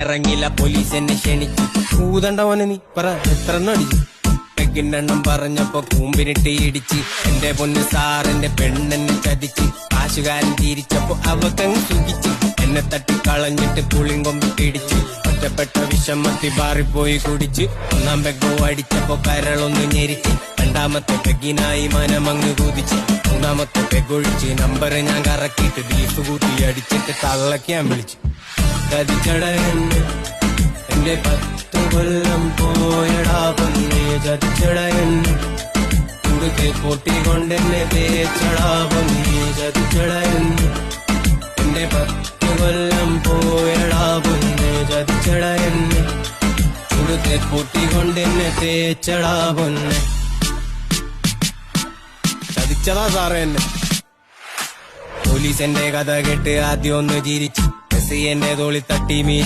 ഇറങ്ങില്ല police എന്നെ ക്ഷണിച്ചു. ഊതണ്ടവനെ നീ പറ എത്ര അടിച്ചു? പെക്കിണ്ടെണ്ണം പറഞ്ഞപ്പോ കൂമ്പിനിട്ട് ഇടിച്ച്. എന്റെ പൊന്ന് സാറിന്റെ പെണ്ണെന്നെ ചതിച്ച്. കാശുകാരൻ തിരിച്ചപ്പോ അവക്കങ്ങ് സുഖിച്ച്. എന്നെ തട്ടിക്കളഞ്ഞിട്ട് പുളിങ്കൊമ്പിട്ട് ഇടിച്ച്. ഒറ്റപ്പെട്ട വിഷമത്തി ബാറിപ്പോയി കുടിച്ച്. ഒന്നാം പെഗോ അടിച്ചപ്പോ കരളൊന്ന് ഞെരിച്ച്. രണ്ടാമത്തെ പെഗിനായി മനമങ്ങ് കുതിച്ച്. മൂന്നാമത്തെ പെഗൊഴിച്ച് നമ്പർ ഞാൻ കറക്കിയിട്ട് ബീഫ് കൂട്ടി അടിച്ചിട്ട് തള്ളക്കാൻ വിളിച്ചു. ചതിച്ചടയെന്ന് എന്റെ 10 കൊല്ലം പോയടാ പൊന്നെ. ചതിച്ചടയെന്ന് കുടുക്കെ പൊട്ടിക്കൊണ്ടെന്നെ തേച്ചടാ പൊന്നെ. ചതിച്ചടയെന്ന് എന്റെ 10 കൊല്ലം പോയടാ പൊന്നെ. ചതിച്ചടയെന്ന് കുടുക്കെ പൊട്ടിക്കൊണ്ടെന്നെ തേച്ചടാ പൊന്നെ. ചതിച്ചതാ സാറേ എന്നെ. പോലീസ് എന്റെ കഥ കേട്ട് ആദ്യം ഒന്ന് ചിരിച്ചു. എന്റെ തോളി തട്ടി മീ